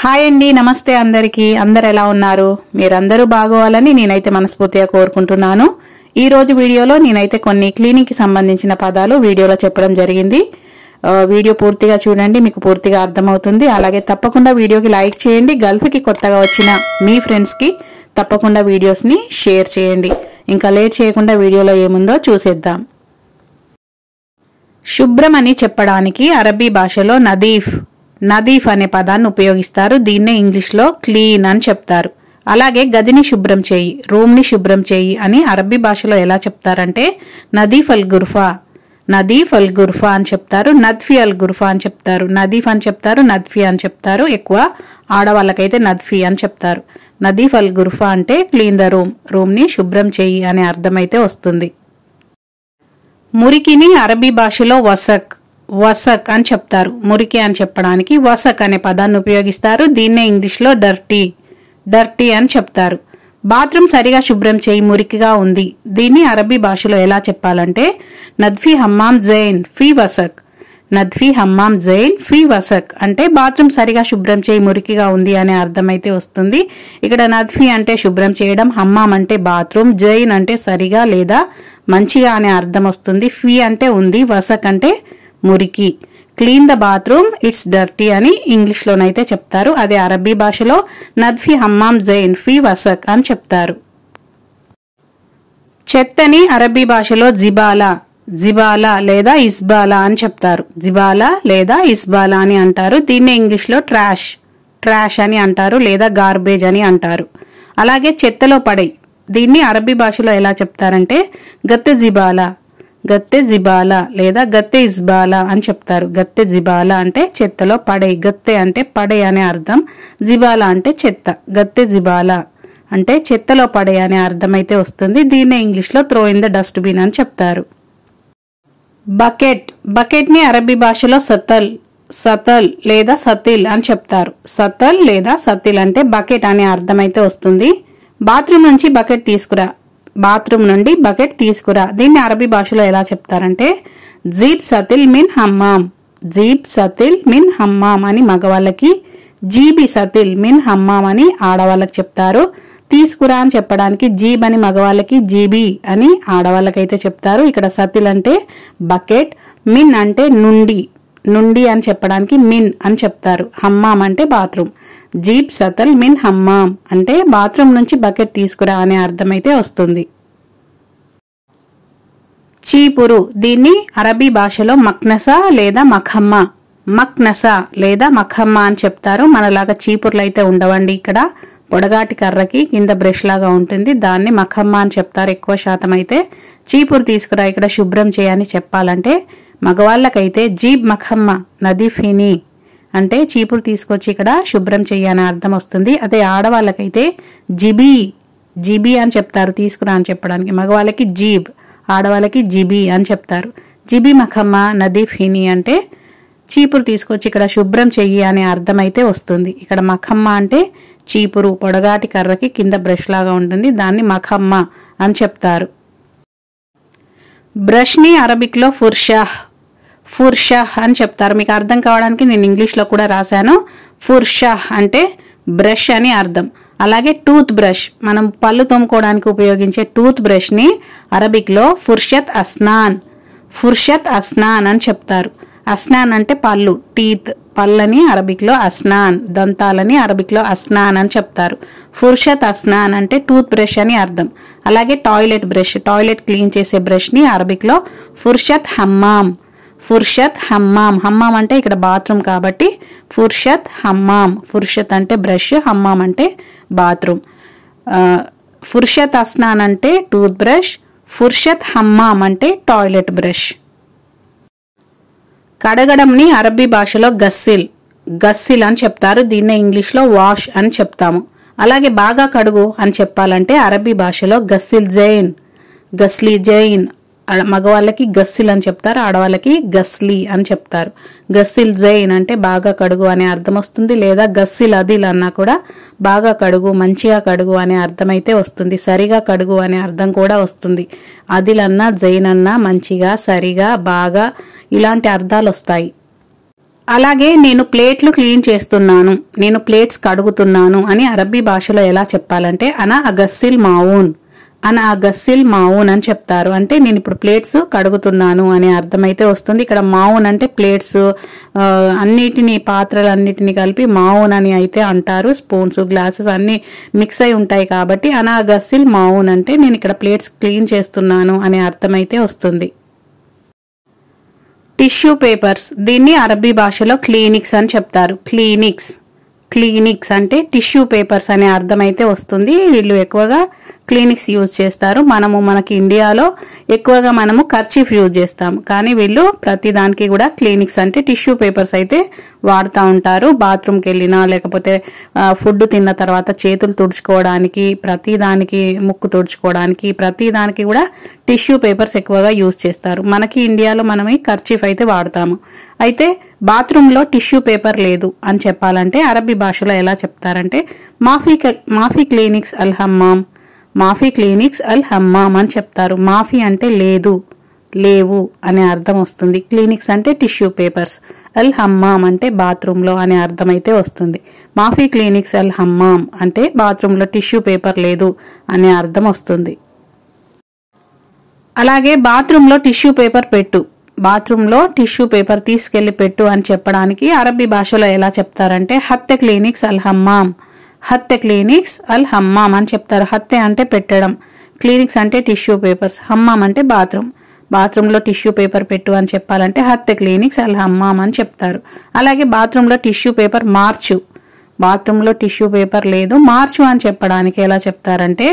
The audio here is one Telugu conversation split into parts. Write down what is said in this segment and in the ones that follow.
హాయ్ అండి, నమస్తే అందరికీ. అందరు ఎలా ఉన్నారు? మీరందరూ బాగోవాలని నేనైతే మనస్ఫూర్తిగా కోరుకుంటున్నాను. ఈ రోజు వీడియోలో నేనైతే కొన్ని క్లీనింగ్కి సంబంధించిన పదాలు వీడియోలో చెప్పడం జరిగింది. వీడియో పూర్తిగా చూడండి, మీకు పూర్తిగా అర్థమవుతుంది. అలాగే తప్పకుండా వీడియోకి లైక్ చేయండి. గల్ఫ్కి కొత్తగా వచ్చిన మీ ఫ్రెండ్స్కి తప్పకుండా వీడియోస్ని షేర్ చేయండి. ఇంకా లేట్ చేయకుండా వీడియోలో ఏముందో చూసేద్దాం. శుభ్రం అని చెప్పడానికి అరబీ భాషలో నదీఫ్ అనే పదాన్ని ఉపయోగిస్తారు. దీన్నే ఇంగ్లీష్లో క్లీన్ అని చెప్తారు. అలాగే గదిని శుభ్రం చేయి, రూమ్ని శుభ్రం చేయి అని అరబీ భాషలో ఎలా చెప్తారంటే నదీఫ్ అల్ గుర్ఫా అని చెప్తారు. నద్ఫీ అల్ గుర్ఫా అని చెప్తారు. నదీఫ్ అని చెప్తారు, నద్ఫీ అని చెప్తారు. ఎక్కువ ఆడవాళ్ళకైతే నద్ఫీ అని చెప్తారు. నదీఫ్ అల్ గుర్ఫా అంటే క్లీన్ ద రూమ్ని శుభ్రం చేయి అనే అర్థమైతే వస్తుంది. మురికిని అరబీ భాషలో వసక్ అని చెప్తారు. మురికి అని చెప్పడానికి వసక్ అనే పదాన్ని ఉపయోగిస్తారు. దీన్నే ఇంగ్లీష్లో డర్టీ అని చెప్తారు. బాత్రూమ్ సరిగా శుభ్రం చేయి, మురికిగా ఉంది. దీన్ని అరబీ భాషలో ఎలా చెప్పాలంటే నద్ఫీ హమ్మాం జైన్ ఫీ వసక్ అంటే బాత్రూమ్ సరిగా శుభ్రం చేయి, మురికిగా ఉంది అనే అర్థమైతే వస్తుంది. ఇక్కడ నద్ఫీ అంటే శుభ్రం చేయడం, హమ్మాం అంటే బాత్రూమ్, జైన్ అంటే సరిగా లేదా మంచిగా అనే అర్థం వస్తుంది. ఫీ అంటే ఉంది, వసక్ అంటే మురికి. Clean the bathroom, it's dirty అని ఇంగ్లీష్లోనైతే చెప్తారు. అదే అరబీ భాషలో నద్ఫీ హమ్మాం జైన్ ఫీ వసక్ అని చెప్తారు. చెత్తని అరబీ భాషలో జిబాలా లేదా ఇస్బాలా అని చెప్తారు. జిబాలా లేదా ఇస్బాలా అని అంటారు. దీన్నే ఇంగ్లీష్లో ట్రాష్ అని అంటారు లేదా గార్బేజ్ అని అంటారు. అలాగే చెత్తలో పడై, దీన్ని అరబీ భాషలో ఎలా చెప్తారంటే గత్తె జిబాలా లేదా గత్తె ఇస్బాలా అని చెప్తారు. గత్తె జిబాలా అంటే చెత్తలో పడై, గత్తె అంటే పడై అనే అర్థం, జిబాలా అంటే చెత్త. గత్తె జిబాలా అంటే చెత్తలో పడై అనే అర్థం అయితే వస్తుంది. దీన్నే ఇంగ్లీష్లో త్రో ఇన్ ద డస్ట్బిన్ అని చెప్తారు. బకెట్ ని అరబీ భాషలో సతల్ లేదా సతిల్ అని చెప్తారు. సతల్ లేదా సతిల్ అంటే బకెట్ అనే అర్థం అయితే వస్తుంది. బాత్రూమ్ నుండి బకెట్ తీసుకురా. దీన్ని అరబీ భాషలో ఎలా చెప్తారంటే జీబ్ సతిల్ మిన్ హమ్మాం అని మగవాళ్ళకి, జీబి సతిల్ మిన్ హమ్మాం అని ఆడవాళ్ళకి చెప్తారు. తీసుకురా అని చెప్పడానికి జీబ్ అని మగవాళ్ళకి, జీబీ అని ఆడవాళ్ళకైతే చెప్తారు. ఇక్కడ సతిల్ అంటే బకెట్, మిన్ అంటే నుండి అని చెప్పడానికి మిన్ అని చెప్తారు. హమ్మాం అంటే బాత్రూమ్. జీబ్ సతల్ మిన్ హమ్మాం అంటే బాత్రూమ్ నుంచి బకెట్ తీసుకురా అనే అర్థమైతే వస్తుంది. చీపురు, దీన్ని అరబీ భాషలో మక్నసా లేదా మఖమ్మా అని చెప్తారు. మనలాగా చీపుర్లు అయితే ఉండవండి. ఇక్కడ పొడగాటి కర్రకి కింద బ్రష్ లాగా ఉంటుంది, దాన్ని మఖమ్మా అని చెప్తారు ఎక్కువ శాతం అయితే. చీపురు తీసుకురా, ఇక్కడ శుభ్రం చేయని చెప్పాలంటే మగవాళ్ళకైతే జీబ్ మఖమ్మా నదీఫిని అంటే చీపురు తీసుకొచ్చి ఇక్కడ శుభ్రం చేయని అర్థం వస్తుంది. అదే ఆడవాళ్ళకైతే జిబీ అని చెప్తారు తీసుకురా అని చెప్పడానికి. మగవాళ్ళకి జీబ్, ఆడవాళ్ళకి జిబీ అని చెప్తారు. జిబీ మఖమ్మా నదీఫిని అంటే చీపురు తీసుకొచ్చి ఇక్కడ శుభ్రం చెయ్యి అనే అర్థం అయితే వస్తుంది. ఇక్కడ మఖమ్మా అంటే చీపురు, పొడగాటి కర్రకి కింద బ్రష్ లాగా ఉంటుంది, దాన్ని మఖమ్మా అని చెప్తారు. బ్రష్ని అరబిక్లో ఫుర్షాహ్ అని చెప్తారు. మీకు అర్థం కావడానికి నేను ఇంగ్లీష్లో కూడా రాశాను. ఫుర్షాహ్ అంటే బ్రష్ అని అర్థం. అలాగే టూత్ బ్రష్, మనం పళ్ళు తోముకోవడానికి ఉపయోగించే టూత్ బ్రష్ని అరబిక్లో ఫుర్షత్ అస్నాన్ అని చెప్తారు. అస్నాన్ అంటే పళ్ళు, టీత్, పళ్ళని అరబిక్లో అస్నాన్, దంతాలని అరబిక్లో అస్నాన్ అని చెప్తారు. ఫుర్షత్ అస్నాన్ అంటే టూత్ బ్రష్ అని అర్థం. అలాగే టాయిలెట్ బ్రష్, టాయిలెట్ క్లీన్ చేసే బ్రష్ని అరబిక్లో ఫుర్షత్ హమ్మాం అంటే ఇక్కడ బాత్రూమ్ కాబట్టి ఫుర్షత్ హమ్మాం. ఫుర్షత్ అంటే బ్రష్, హమ్మాం అంటే బాత్రూమ్. ఫుర్షత్ అస్నాన్ అంటే టూత్ బ్రష్, ఫుర్షత్ హమ్మాం అంటే టాయిలెట్ బ్రష్. కడగడంని అరబీ భాషలో గస్సిల్ అని చెప్తారు. దీన్నే ఇంగ్లీష్లో వాష్ అని చెప్తాము. అలాగే బాగా కడుగు అని చెప్పాలంటే అరబీ భాషలో గస్లీ జైన్, మగవాళ్ళకి గస్సిల్ అని చెప్తారు, ఆడవాళ్ళకి గస్లీ అని చెప్తారు. గస్సిల్ జైన్ అంటే బాగా కడుగు అనే అర్థం వస్తుంది. లేదా గస్సిల్ అదిల్ అన్నా కూడా బాగా కడుగు, మంచిగా కడుగు అనే అర్థం అయితే వస్తుంది. సరిగా కడుగు అనే అర్థం కూడా వస్తుంది. అదిల్ అన్నా, జైన్ అన్నా మంచిగా, సరిగా, బాగా ఇలాంటి అర్థాలు వస్తాయి. అలాగే నేను ప్లేట్లు క్లీన్ చేస్తున్నాను, నేను ప్లేట్స్ కడుగుతున్నాను అని అరబ్బీ భాషలో ఎలా చెప్పాలంటే అనా అగస్సిల్ మావూన్, అనా అగస్సిల్ మావూన్ అని చెప్తారు. అంటే నేను ఇప్పుడు ప్లేట్స్ కడుగుతున్నాను అనే అర్థమైతే వస్తుంది. ఇక్కడ మావూన్ అంటే ప్లేట్స్ అన్నిటినీ పాత్రలన్నిటినీ కలిపి మావూన్ అని అయితే అంటారు. స్పూన్స్ గ్లాసెస్ అన్నీ మిక్స్ అయి ఉంటాయి కాబట్టి అనా అగస్సిల్ మావూన్ అంటే నేను ఇక్కడ ప్లేట్స్ క్లీన్ చేస్తున్నాను అనే అర్థమైతే వస్తుంది. టిష్యూ పేపర్స్, దీన్ని అరబ్బీ భాషలో క్లీనిక్స్ అని చెప్తారు. క్లీనిక్స్ క్లీనిక్స్ అంటే టిష్యూ పేపర్స్ అనే అర్థం అయితే వస్తుంది. వీళ్ళు ఎక్కువగా క్లీనిక్స్ యూజ్ చేస్తారు. మనకి ఇండియాలో ఎక్కువగా మనము కర్చీఫ్ యూజ్ చేస్తాము, కానీ వీళ్ళు ప్రతి దానికి కూడా క్లీనిక్స్ అంటే టిష్యూ పేపర్స్ అయితే వాడుతూ ఉంటారు. బాత్రూమ్కి వెళ్ళినా లేకపోతే ఫుడ్ తిన్న తర్వాత చేతులు తుడుచుకోవడానికి, ప్రతి దానికి ముక్కు తుడుచుకోవడానికి, ప్రతి దానికి కూడా టిష్యూ పేపర్స్ ఎక్కువగా యూజ్ చేస్తారు. మనకి ఇండియాలో మనం ఈ కర్చీఫ్ అయితే వాడతాము. అయితే బాత్రూంలో టిష్యూ పేపర్ లేదు అని చెప్పాలంటే అరబ్బీ భాషలో ఎలా చెప్తారంటే మాఫీ క్లీనిక్స్ అల్ హమ్మామ్, మాఫీ క్లీనిక్స్ అల్ హమ్మామ్ అని చెప్తారు. మాఫీ అంటే లేదు, లేవు అనే అర్థం వస్తుంది. క్లీనిక్స్ అంటే టిష్యూ పేపర్స్, అల్ హమ్మామ్ అంటే బాత్రూంలో అనే అర్థం అయితే వస్తుంది. మాఫీ క్లీనిక్స్ అల్ హమ్మామ్ అంటే బాత్రూంలో టిష్యూ పేపర్ లేదు అనే అర్థం వస్తుంది. అలాగే బాత్రూంలో టిష్యూ పేపర్ పెట్టు, బాత్రూంలో టిష్యూ పేపర్ తీసుకెళ్లి పెట్టు అని చెప్పడానికి అరబ్బీ భాషలో ఎలా చెప్తారంటే హత్తె క్లీనిక్స్ అల్ హమ్మామ్, హత్తె క్లీనిక్స్ అల్ హమ్మామ్ అని చెప్తారు. హత్తె అంటే పెట్టడం, క్లీనిక్స్ అంటే టిష్యూ పేపర్స్, హమ్మామ్ అంటే బాత్రూమ్. బాత్రూంలో టిష్యూ పేపర్ పెట్టు అని చెప్పాలంటే హత్తె క్లీనిక్స్ అల్ హమ్మామ్ అని చెప్తారు. అలాగే బాత్రూంలో టిష్యూ పేపర్ మార్చు, బాత్రూంలో టిష్యూ పేపర్ లేదు మార్చు అని చెప్పడానికి ఎలా చెప్తారంటే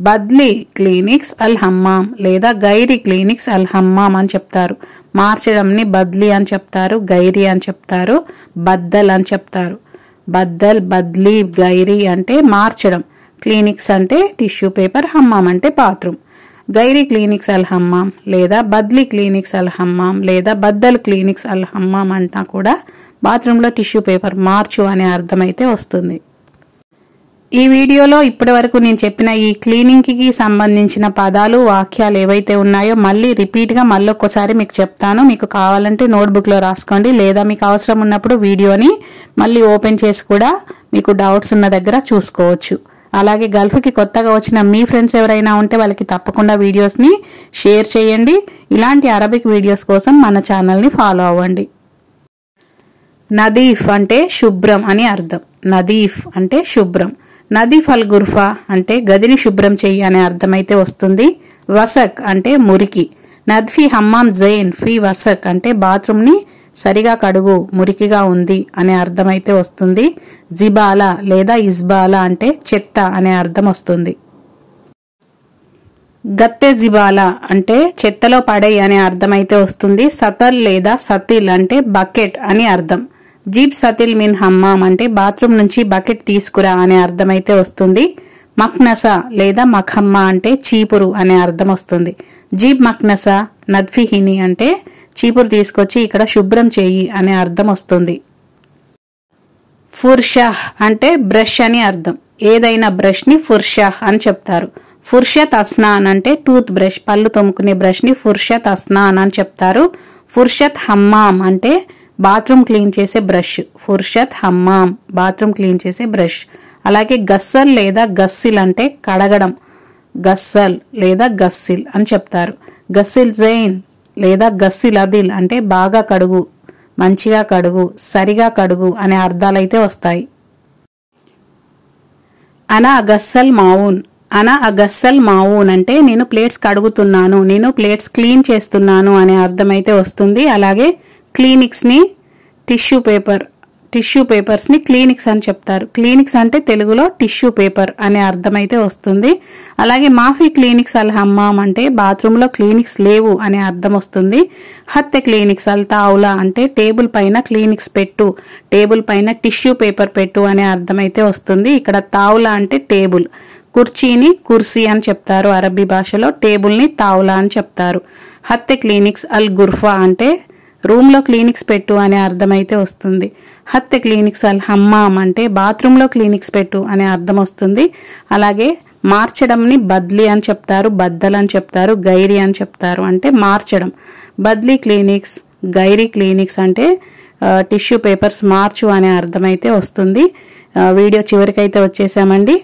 బద్లీ క్లీనిక్స్ అల్ హమ్మామ్ లేదా గైరీ క్లీనిక్స్ అల్ హమ్మామ్ అని చెప్తారు. మార్చడంని బద్లీ అని చెప్తారు, గైరీ అని చెప్తారు, బద్దల్ అని చెప్తారు. బద్దల్, బద్లీ, గైరీ అంటే మార్చడం, క్లీనిక్స్ అంటే టిష్యూ పేపర్, హమ్మామ్ అంటే బాత్రూమ్. గైరీ క్లీనిక్స్ అల్ హమ్మామ్ లేదా బద్లీ క్లీనిక్స్ అల్ హమ్మామ్ లేదా బద్దల్ క్లీనిక్స్ అల్ హమ్మామ్ అంటా కూడా బాత్రూంలో టిష్యూ పేపర్ మార్చు అనే అర్థం అయితే వస్తుంది. ఈ వీడియోలో ఇప్పటి వరకు నేను చెప్పిన ఈ క్లీనింగ్కి సంబంధించిన పదాలు, వాక్యాలు ఏవైతే ఉన్నాయో మళ్ళీ రిపీట్గా మళ్ళొక్కసారి మీకు చెప్తాను. మీకు కావాలంటే నోట్బుక్లో రాసుకోండి, లేదా మీకు అవసరం ఉన్నప్పుడు వీడియోని మళ్ళీ ఓపెన్ చేసి కూడా మీకు డౌట్స్ ఉన్న దగ్గర చూసుకోవచ్చు. అలాగే గల్ఫ్కి కొత్తగా వచ్చిన మీ ఫ్రెండ్స్ ఎవరైనా ఉంటే వాళ్ళకి తప్పకుండా వీడియోస్ని షేర్ చేయండి. ఇలాంటి అరబిక్ వీడియోస్ కోసం మన ఛానల్ని ఫాలో అవ్వండి. నదీఫ్ అంటే శుభ్రం అని అర్థం. నదీఫ్ అంటే శుభ్రం. నదీఫ్ అల్ గుర్ఫా అంటే గదిని శుభ్రం చెయ్యి అనే అర్థం అయితే వస్తుంది. వసక్ అంటే మురికి. నద్ఫీ హమ్మామ్ జైన్ ఫీ వసక్ అంటే బాత్రూమ్ని సరిగా కడుగు, మురికిగా ఉంది అనే అర్థం అయితే వస్తుంది. జిబాలా లేదా ఇజ్బాలా అంటే చెత్త అనే అర్థం వస్తుంది. గత్తె జిబాలా అంటే చెత్తలో పడేయి అనే అర్థం అయితే వస్తుంది. సతల్ లేదా సతిల్ అంటే బకెట్ అని అర్థం. జీబ్ సతిల్ మిన్ హమ్మామ్ అంటే బాత్రూమ్ నుంచి బకెట్ తీసుకురా అనే అర్థం అయితే వస్తుంది. మక్నసా లేదా మఖమ్మా అంటే చీపురు అనే అర్థం వస్తుంది. జీబ్ మక్నసా నద్ఫిహిని అంటే చీపురు తీసుకొచ్చి ఇక్కడ శుభ్రం చేయి అనే అర్థం వస్తుంది. ఫుర్షాహ్ అంటే బ్రష్ అని అర్థం. ఏదైనా బ్రష్ని ఫుర్షాహ్ అని చెప్తారు. ఫుర్షత్ అస్నాన్ అంటే టూత్ బ్రష్, పళ్ళు తోముకునే బ్రష్ని ఫుర్షత్ అస్నాన్ అని చెప్తారు. ఫుర్షత్ హమ్మామ్ అంటే బాత్రూమ్ క్లీన్ చేసే బ్రష్. ఫుర్షత్ హమ్మామ్ బాత్రూమ్ క్లీన్ చేసే బ్రష్. అలాగే గస్సల్ లేదా గస్సిల్ అంటే కడగడం. గస్సల్ లేదా గస్సిల్ అని చెప్తారు. గస్సిల్ జైన్ లేదా గస్సిల్ అదిల్ అంటే బాగా కడుగు, మంచిగా కడుగు, సరిగా కడుగు అనే అర్థాలైతే వస్తాయి. అనా అగస్సల్ మావూన్, అనా అగస్సల్ మావూన్ అంటే నేను ప్లేట్స్ కడుగుతున్నాను, నేను ప్లేట్స్ క్లీన్ చేస్తున్నాను అనే అర్థం అయితే వస్తుంది. అలాగే క్లీనిక్స్ని టిష్యూ పేపర్స్ని క్లీనిక్స్ అని చెప్తారు. క్లీనిక్స్ అంటే తెలుగులో టిష్యూ పేపర్ అనే అర్థం అయితే వస్తుంది. అలాగే మాఫీ క్లీనిక్స్ అల్ హమ్మామ్ అంటే బాత్రూంలో క్లీనిక్స్ లేవు అనే అర్థం వస్తుంది. హత్తె క్లీనిక్స్ అల్ తావులా అంటే టేబుల్ పైన క్లీనిక్స్ పెట్టు, టేబుల్ పైన టిష్యూ పేపర్ పెట్టు అనే అర్థం అయితే వస్తుంది. ఇక్కడ తావులా అంటే టేబుల్, కుర్చీని కుర్సీ అని చెప్తారు అరబ్బీ భాషలో, టేబుల్ని తావులా అని చెప్తారు. హత్తె క్లీనిక్స్ అల్ గుర్ఫా అంటే రూమ్లో క్లీనిక్స్ పెట్టు అనే అర్థం అయితే వస్తుంది. హత్తె క్లీనిక్స్ అల్ హమ్మామ్ అంటే బాత్రూంలో క్లీనిక్స్ పెట్టు అనే అర్థం వస్తుంది. అలాగే మార్చడంని బద్లీ అని చెప్తారు, బద్దల్ అని చెప్తారు, గైరీ అని చెప్తారు అంటే మార్చడం. బద్లీ క్లీనిక్స్, గైరీ క్లీనిక్స్ అంటే టిష్యూ పేపర్స్ మార్చు అనే అర్థమైతే వస్తుంది. వీడియో చివరికైతే వచ్చేసామండి.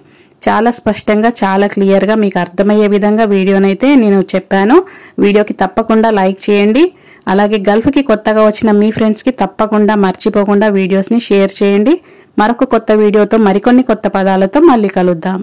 చాలా స్పష్టంగా చాలా క్లియర్గా మీకు అర్థమయ్యే విధంగా వీడియోనైతే నేను చెప్పాను. వీడియోకి తప్పకుండా లైక్ చేయండి. అలాగే గల్ఫ్కి కొత్తగా వచ్చిన మీ ఫ్రెండ్స్కి తప్పకుండా మర్చిపోకుండా వీడియోస్ని షేర్ చేయండి. మరొక కొత్త వీడియోతో మరికొన్ని కొత్త పదాలతో మళ్ళీ కలుద్దాం.